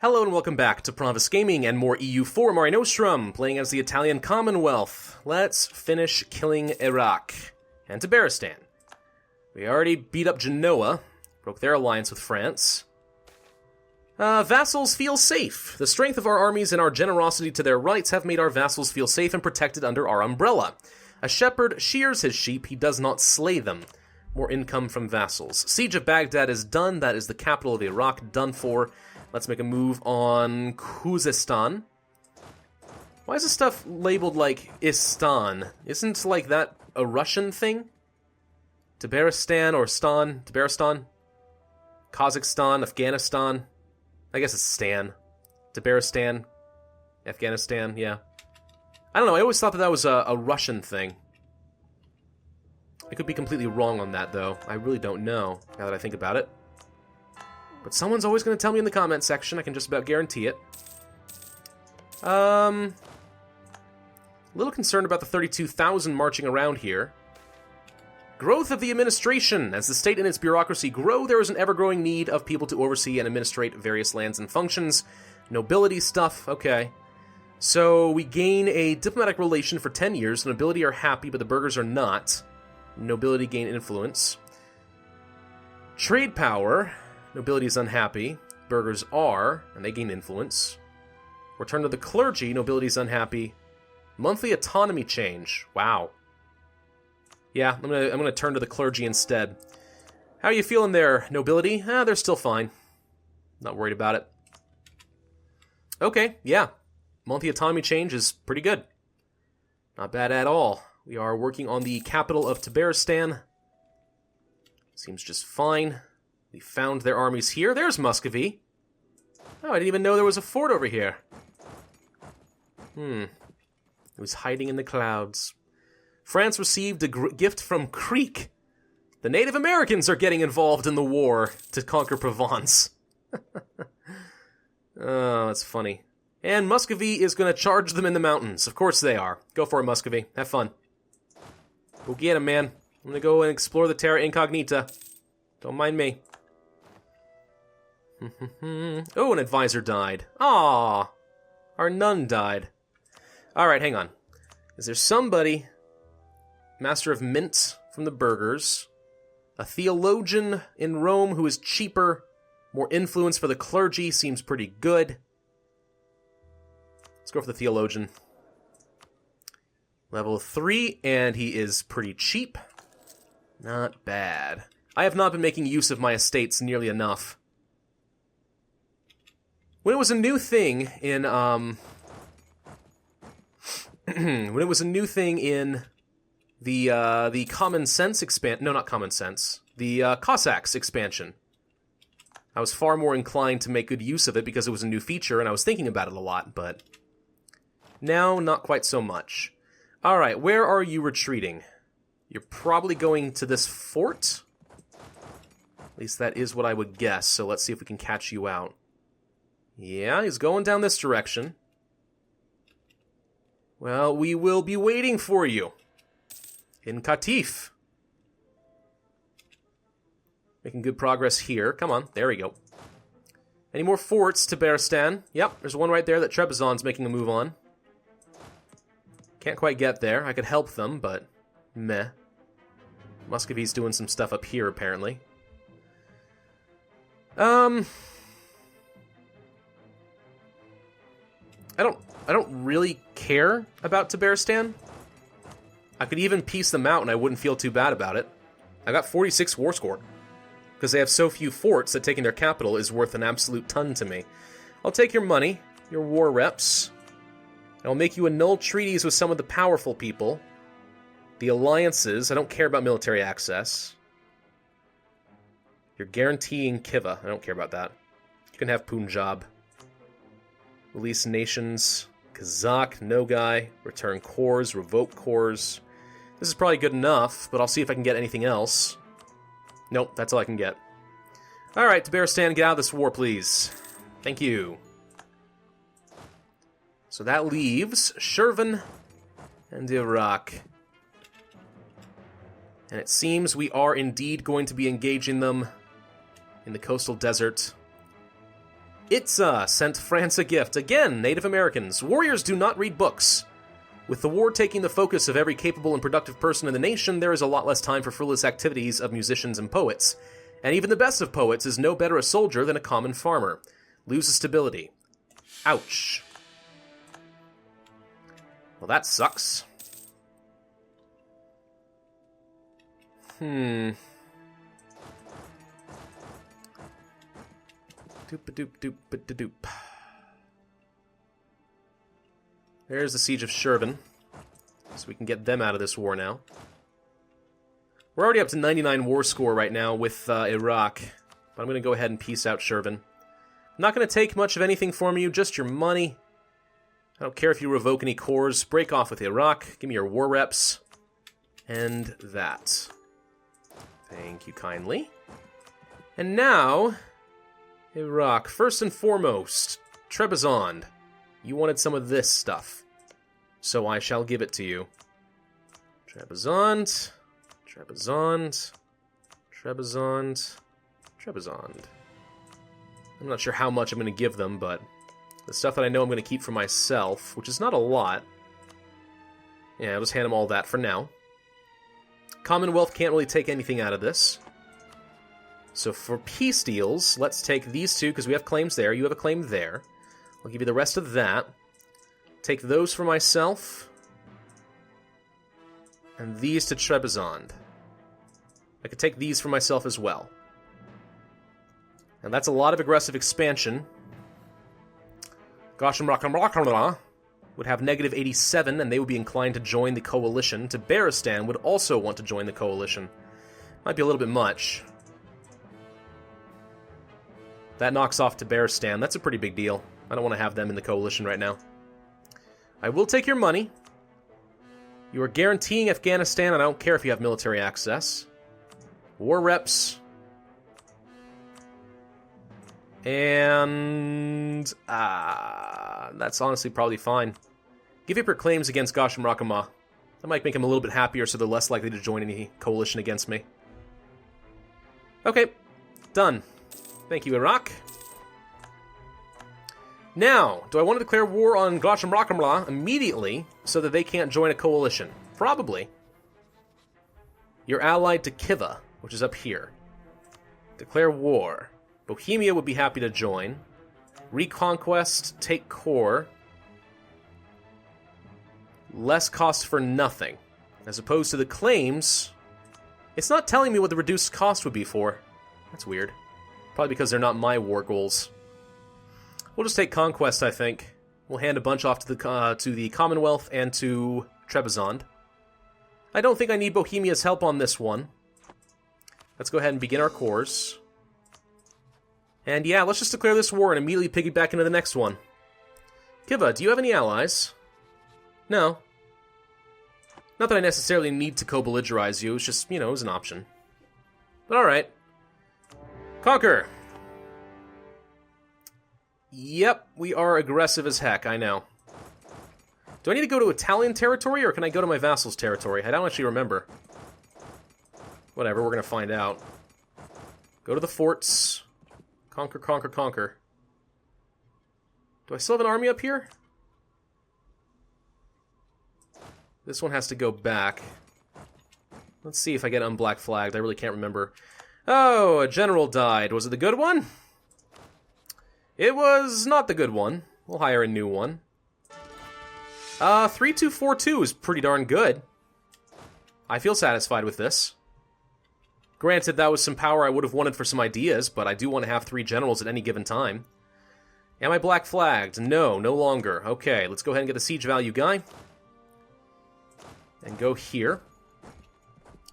Hello and welcome back to Pravus Gaming and more EU4 Mare Nostrum, playing as the Italian Commonwealth. Let's finish killing Iraq and Tabaristan. We already beat up Genoa, broke their alliance with France. Vassals feel safe. The strength of our armies and our generosity to their rights have made our vassals feel safe and protected under our umbrella. A shepherd shears his sheep, he does not slay them. More income from vassals. Siege of Baghdad is done, that is the capital of Iraq, done for. Let's make a move on Khuzestan. Why is this stuff labeled like Istan? Isn't like that a Russian thing? Tabaristan or Stan? Tabaristan? Kazakhstan, Afghanistan? I guess it's Stan. Tabaristan, Afghanistan, yeah. I don't know, I always thought that was a Russian thing. I could be completely wrong on that, though. I really don't know, now that I think about it. But someone's always going to tell me in the comment section. I can just about guarantee it. A little concerned about the 32,000 marching around here. Growth of the administration. As the state and its bureaucracy grow, there is an ever-growing need of people to oversee and administrate various lands and functions. Nobility stuff, okay. So we gain a diplomatic relation for 10 years. The nobility are happy, but the burghers are not. Nobility gain influence. Trade power. Nobility is unhappy. Burghers are, and they gain influence. Return to the clergy. Nobility is unhappy. Monthly autonomy change. Wow. Yeah, I'm gonna turn to the clergy instead. How are you feeling there, nobility? They're still fine. Not worried about it. Okay, yeah. Monthly autonomy change is pretty good. Not bad at all. We are working on the capital of Tabaristan. Seems just fine. We found their armies here. There's Muscovy. Oh, I didn't even know there was a fort over here. It was hiding in the clouds. France received a gift from Creek. The Native Americans are getting involved in the war to conquer Provence. Oh, that's funny. And Muscovy is going to charge them in the mountains. Of course they are. Go for it, Muscovy. Have fun. Go get him, man. I'm going to go and explore the Terra Incognita. Don't mind me. Oh, an advisor died. Ah, our nun died. Alright, hang on. Is there somebody, master of mint from the burghers, a theologian in Rome who is cheaper, more influence for the clergy, seems pretty good. Let's go for the theologian. Level 3, and he is pretty cheap. Not bad. I have not been making use of my estates nearly enough. When it was a new thing in, when it was a new thing in the Common Sense no, not Common Sense, the Cossacks expansion, I was far more inclined to make good use of it because it was a new feature and I was thinking about it a lot, but now not quite so much. Alright, where are you retreating? You're probably going to this fort? At least that is what I would guess, so let's see if we can catch you out. Yeah, he's going down this direction. Well, we will be waiting for you. In Qatif. Making good progress here. Come on, there we go. Any more forts to Tabaristan? Yep, there's one right there that Trebizond's making a move on. Can't quite get there. I could help them, but meh. Muscovy's doing some stuff up here, apparently. I don't really care about Tabaristan. I could even piece them out and I wouldn't feel too bad about it. I got 46 war score. Because they have so few forts that taking their capital is worth an absolute ton to me. I'll take your money, your war reps, and I'll make you annul treaties with some of the powerful people. The alliances, I don't care about military access. You're guaranteeing Khiva, I don't care about that. You can have Punjab. Release nations, Kazakh, Nogai, return cores, revoke cores. This is probably good enough, but I'll see if I can get anything else. Nope, that's all I can get. Alright, Tabaristan, get out of this war, please. Thank you. So that leaves Shirvan and Iraq. And it seems we are indeed going to be engaging them in the coastal desert. Itza sent France a gift. Again, Native Americans. Warriors do not read books. With the war taking the focus of every capable and productive person in the nation, there is a lot less time for frivolous activities of musicians and poets. And even the best of poets is no better a soldier than a common farmer. Loses stability. Ouch. Well, that sucks. Doop-a-doop-doop-a-doop. There's the Siege of Shervan. So we can get them out of this war now. We're already up to 99 war score right now with Iraq. But I'm going to go ahead and peace out Shervan. I'm not going to take much of anything from you, just your money. I don't care if you revoke any cores. Break off with Iraq. Give me your war reps. And that. Thank you kindly. And now, Iraq. First and foremost, Trebizond. You wanted some of this stuff. So I shall give it to you. Trebizond. Trebizond. Trebizond. Trebizond. I'm not sure how much I'm going to give them, but the stuff that I know I'm going to keep for myself, which is not a lot. Yeah, I'll just hand them all that for now. Commonwealth can't really take anything out of this. So for peace deals, let's take these two, because we have claims there. You have a claim there. I'll give you the rest of that. Take those for myself. And these to Trebizond. I could take these for myself as well. And that's a lot of aggressive expansion. Gosham would have negative 87, and they would be inclined to join the coalition. Tabaristan would also want to join the coalition. Might be a little bit much. That knocks off Tabaristan. That's a pretty big deal. I don't want to have them in the coalition right now. I will take your money. You are guaranteeing Afghanistan, and I don't care if you have military access. War reps. And that's honestly probably fine. Give up your claims against Gasham Rakama. That might make him a little bit happier, so they're less likely to join any coalition against me. Okay, done. Thank you, Iraq. Now, do I want to declare war on Gasham Rakama immediately so that they can't join a coalition? Probably. You're allied to Kiva, which is up here. Declare war. Bohemia would be happy to join. Reconquest, take core. Less cost for nothing. As opposed to the claims, it's not telling me what the reduced cost would be for. That's weird. Probably because they're not my war goals. We'll just take conquest, I think. We'll hand a bunch off to the Commonwealth and to Trebizond. I don't think I need Bohemia's help on this one. Let's go ahead and begin our cores. And yeah, let's just declare this war and immediately piggyback into the next one. Kiva, do you have any allies? No. Not that I necessarily need to co-belligerize you, it's just, you know, as an option. But alright. Conquer! Yep, we are aggressive as heck, I know. Do I need to go to Italian territory, or can I go to my vassal's territory? I don't actually remember. Whatever, we're gonna find out. Go to the forts. Conquer, conquer, conquer. Do I still have an army up here? This one has to go back. Let's see if I get unblack flagged. I really can't remember. Oh, a general died. Was it the good one? It was not the good one. We'll hire a new one. 3242 is pretty darn good. I feel satisfied with this. Granted, that was some power I would have wanted for some ideas, but I do want to have 3 generals at any given time. Am I black flagged? No, no longer. Okay, let's go ahead and get the siege value guy. And go here.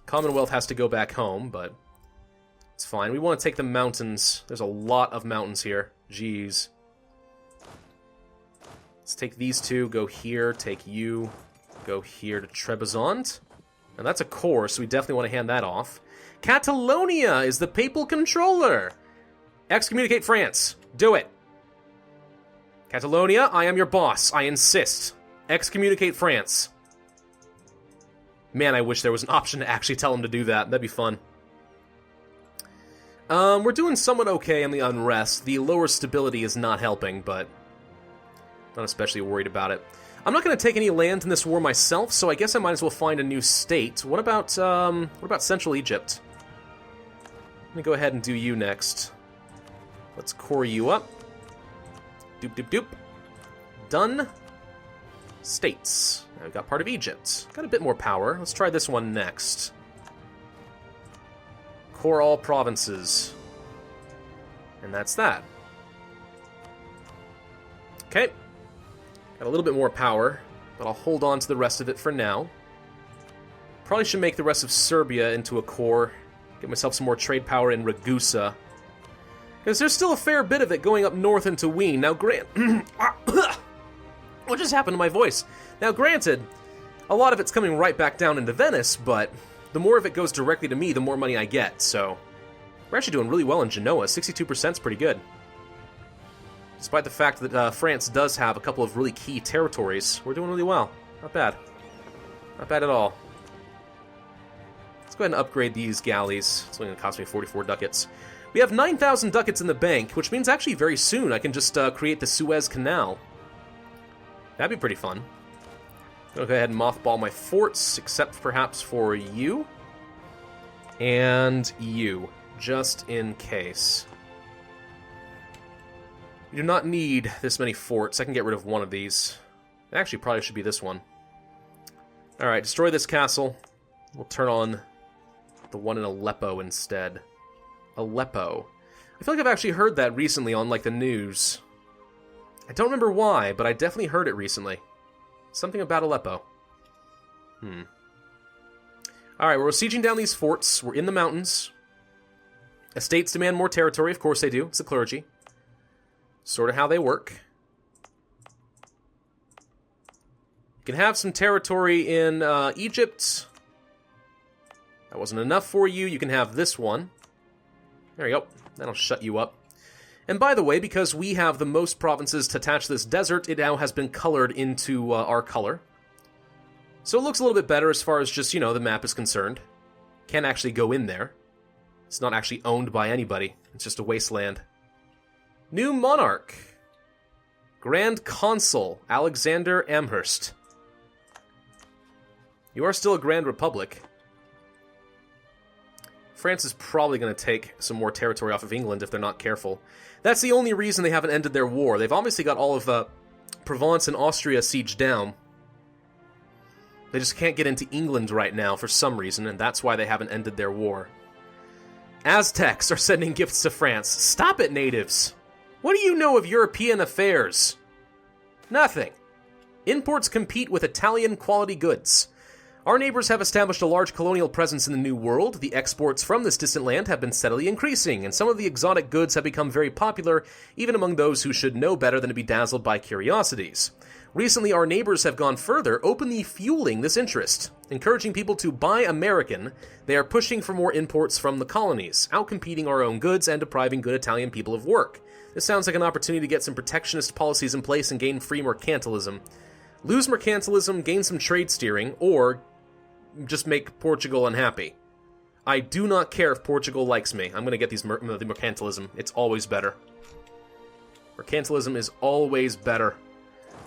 Commonwealth has to go back home, but it's fine. We want to take the mountains. There's a lot of mountains here. Jeez. Let's take these two, go here, take you, go here to Trebizond. And that's a core, so we definitely want to hand that off. Catalonia is the papal controller. Excommunicate France. Do it. Catalonia, I am your boss. I insist. Excommunicate France. Man, I wish there was an option to actually tell him to do that. That'd be fun. We're doing somewhat okay on the unrest. The lower stability is not helping, but not especially worried about it. I'm not going to take any land in this war myself, so I guess I might as well find a new state. What about Central Egypt? Let me go ahead and do you next. Let's core you up. Doop, doop, doop. Done. States. Now we've got part of Egypt. Got a bit more power. Let's try this one next. Core all provinces. And that's that. Okay. Got a little bit more power, but I'll hold on to the rest of it for now. Probably should make the rest of Serbia into a core. Get myself some more trade power in Ragusa. Because there's still a fair bit of it going up north into Wien. Now, what just happened to my voice? Now, granted, a lot of it's coming right back down into Venice, but the more of it goes directly to me, the more money I get, so we're actually doing really well in Genoa. 62% is pretty good. Despite the fact that France does have a couple of really key territories, we're doing really well. Not bad. Not bad at all. Let's go ahead and upgrade these galleys. It's only going to cost me 44 ducats. We have 9,000 ducats in the bank, which means actually very soon I can just create the Suez Canal. That'd be pretty fun. I'm going to go ahead and mothball my forts, except perhaps for you. And you, just in case. You do not need this many forts. I can get rid of one of these. It actually probably should be this one. Alright, destroy this castle. We'll turn on the one in Aleppo instead. Aleppo. I feel like I've actually heard that recently on, like, the news. I don't remember why, but I definitely heard it recently. Something about Aleppo. Alright, we're sieging down these forts. We're in the mountains. Estates demand more territory. Of course they do. It's the clergy. Sort of how they work. You can have some territory in Egypt. That wasn't enough for you. You can have this one. There you go. That'll shut you up. And by the way, because we have the most provinces to attach to this desert, it now has been colored into our color. So it looks a little bit better as far as just, you know, the map is concerned. Can't actually go in there. It's not actually owned by anybody. It's just a wasteland. New monarch. Grand Consul, Alexander Amherst. You are still a Grand Republic. France is probably going to take some more territory off of England if they're not careful. That's the only reason they haven't ended their war. They've obviously got all of Provence and Austria sieged down. They just can't get into England right now for some reason, and that's why they haven't ended their war. Aztecs are sending gifts to France. Stop it, natives! What do you know of European affairs? Nothing. Imports compete with Italian quality goods. Our neighbors have established a large colonial presence in the New World. The exports from this distant land have been steadily increasing, and some of the exotic goods have become very popular, even among those who should know better than to be dazzled by curiosities. Recently, our neighbors have gone further, openly fueling this interest. Encouraging people to buy American, they are pushing for more imports from the colonies, outcompeting our own goods and depriving good Italian people of work. This sounds like an opportunity to get some protectionist policies in place and gain free mercantilism. Lose mercantilism, gain some trade steering, or just make Portugal unhappy. I do not care if Portugal likes me. I'm going to get the mercantilism. It's always better. Mercantilism is always better.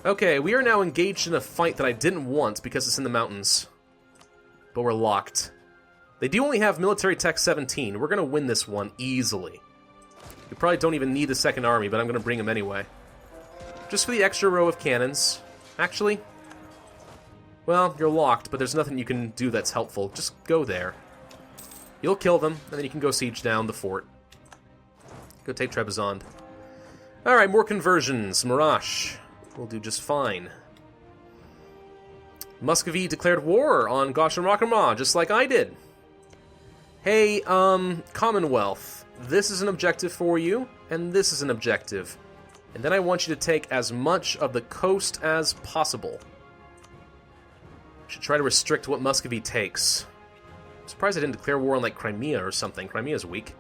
Okay, we are now engaged in a fight that I didn't want because it's in the mountains. But we're locked. They do only have military tech 17. We're going to win this one easily. We probably don't even need the second army, but I'm going to bring them anyway. Just for the extra row of cannons. Actually, well, you're locked, but there's nothing you can do that's helpful. Just go there. You'll kill them, and then you can go siege down the fort. Go take Trebizond. Alright, more conversions. Mirage. We'll do just fine. Muscovy declared war on Gauche and Rockamah, just like I did. Hey, Commonwealth. This is an objective for you, and this is an objective. And then I want you to take as much of the coast as possible. Should try to restrict what Muscovy takes. I'm surprised I didn't declare war on, like, Crimea or something. Crimea's weak.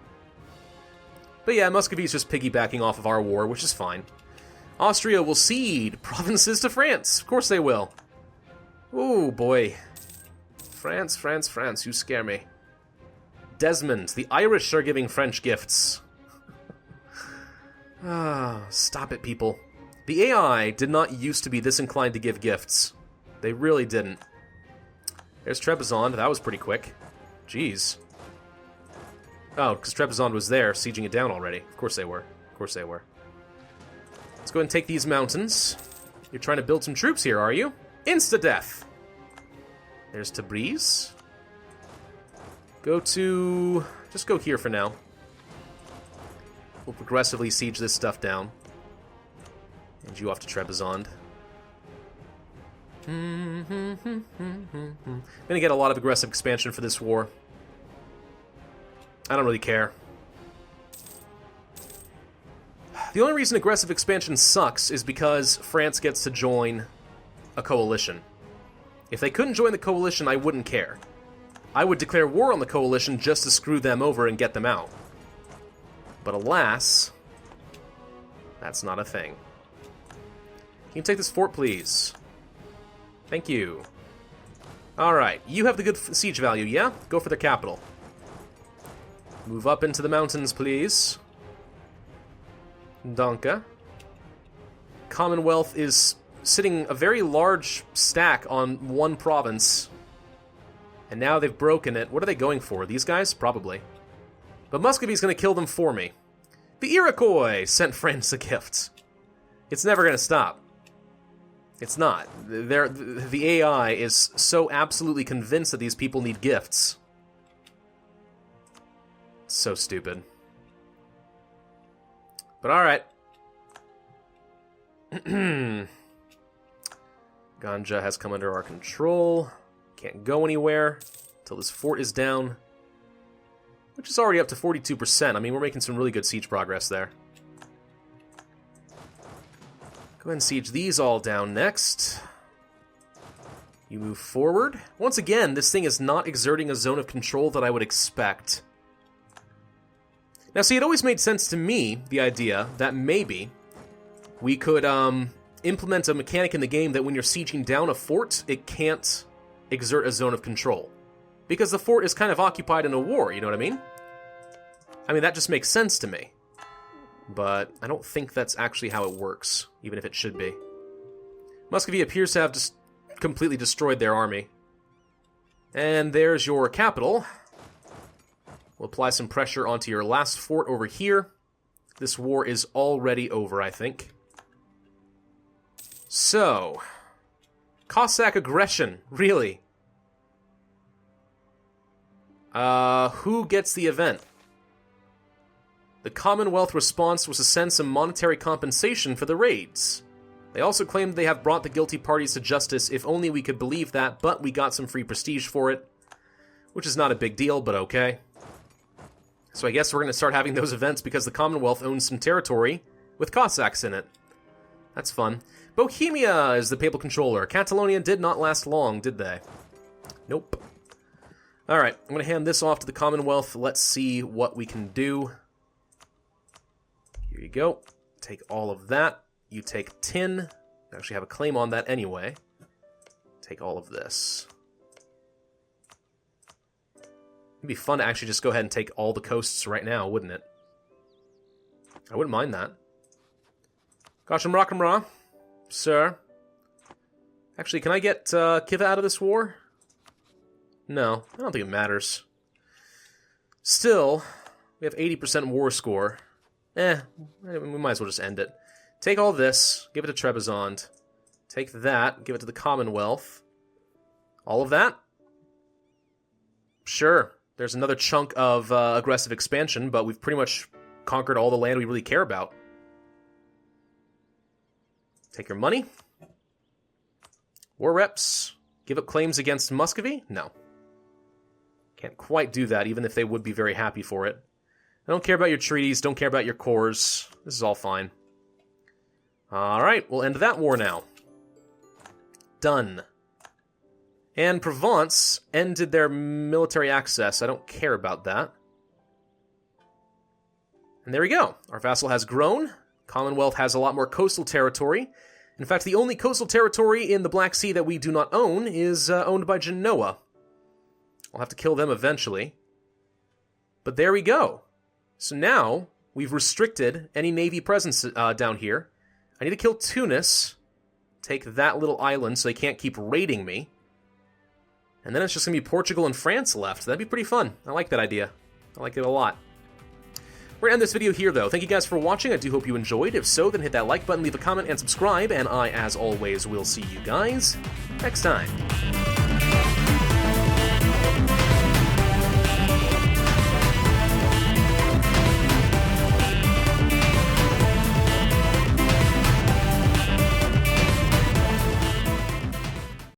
But yeah, Muscovy's just piggybacking off of our war, which is fine. Austria will cede provinces to France. Of course they will. Ooh, boy. France, France, France, you scare me. Desmond, the Irish are giving French gifts. Ah, stop it, people. The AI did not used to be this inclined to give gifts. They really didn't. There's Trebizond. That was pretty quick. Jeez. Oh, because Trebizond was there, sieging it down already. Of course they were. Of course they were. Let's go ahead and take these mountains. You're trying to build some troops here, are you? Insta-death! There's Tabriz. Go to... just go here for now. We'll progressively siege this stuff down. And you off to Trebizond. I'm gonna get a lot of aggressive expansion for this war. I don't really care. The only reason aggressive expansion sucks is because France gets to join a coalition. If they couldn't join the coalition, I wouldn't care. I would declare war on the coalition just to screw them over and get them out. But alas, that's not a thing. Can you take this fort, please? Thank you. Alright, you have the good siege value, yeah? Go for the capital. Move up into the mountains, please. Danke. Commonwealth is sitting a very large stack on one province. And now they've broken it. What are they going for? These guys? Probably. But Muscovy's going to kill them for me. The Iroquois sent France a gift. It's never going to stop. It's not. The AI is so absolutely convinced that these people need gifts. So stupid. But alright. Ganja has come under our control. Can't go anywhere until this fort is down. Which is already up to 42%. I mean, we're making some really good siege progress there. Go ahead and siege these all down next. You move forward. Once again, this thing is not exerting a zone of control that I would expect. Now, see, it always made sense to me, the idea, that maybe we could implement a mechanic in the game that when you're sieging down a fort, it can't exert a zone of control. Because the fort is kind of occupied in a war, you know what I mean? I mean, that just makes sense to me. But I don't think that's actually how it works, even if it should be. Muscovy appears to have just completely destroyed their army. And there's your capital. We'll apply some pressure onto your last fort over here. This war is already over, I think. So, Cossack aggression, really? Who gets the event? The Commonwealth response was to send some monetary compensation for the raids. They also claimed they have brought the guilty parties to justice, if only we could believe that, but we got some free prestige for it. Which is not a big deal, but okay. So I guess we're going to start having those events because the Commonwealth owns some territory with Cossacks in it. That's fun. Bohemia is the papal controller. Catalonia did not last long, did they? Nope. Alright, I'm going to hand this off to the Commonwealth. Let's see what we can do. Here you go. Take all of that. You take tin. You actually have a claim on that anyway. Take all of this. It'd be fun to actually just go ahead and take all the coasts right now, wouldn't it? I wouldn't mind that. Gasham sir. Actually, can I get Kiva out of this war? No, I don't think it matters. Still, we have 80% war score. We might as well just end it. Take all this, give it to Trebizond. Take that, give it to the Commonwealth. All of that? Sure. There's another chunk of aggressive expansion, but we've pretty much conquered all the land we really care about. Take your money. War reps. Give up claims against Muscovy? No. Can't quite do that, even if they would be very happy for it. I don't care about your treaties, don't care about your cores. This is all fine. Alright, we'll end that war now. Done. And Provence ended their military access. I don't care about that. And there we go. Our vassal has grown. Commonwealth has a lot more coastal territory. In fact, the only coastal territory in the Black Sea that we do not own is owned by Genoa. I'll have to kill them eventually. But there we go. So now we've restricted any Navy presence down here. I need to kill Tunis, take that little island so they can't keep raiding me. And then it's just going to be Portugal and France left. That'd be pretty fun. I like that idea. I like it a lot. We're going to end this video here, though. Thank you guys for watching. I do hope you enjoyed. If so, then hit that like button, leave a comment, and subscribe. And I, as always, will see you guys next time.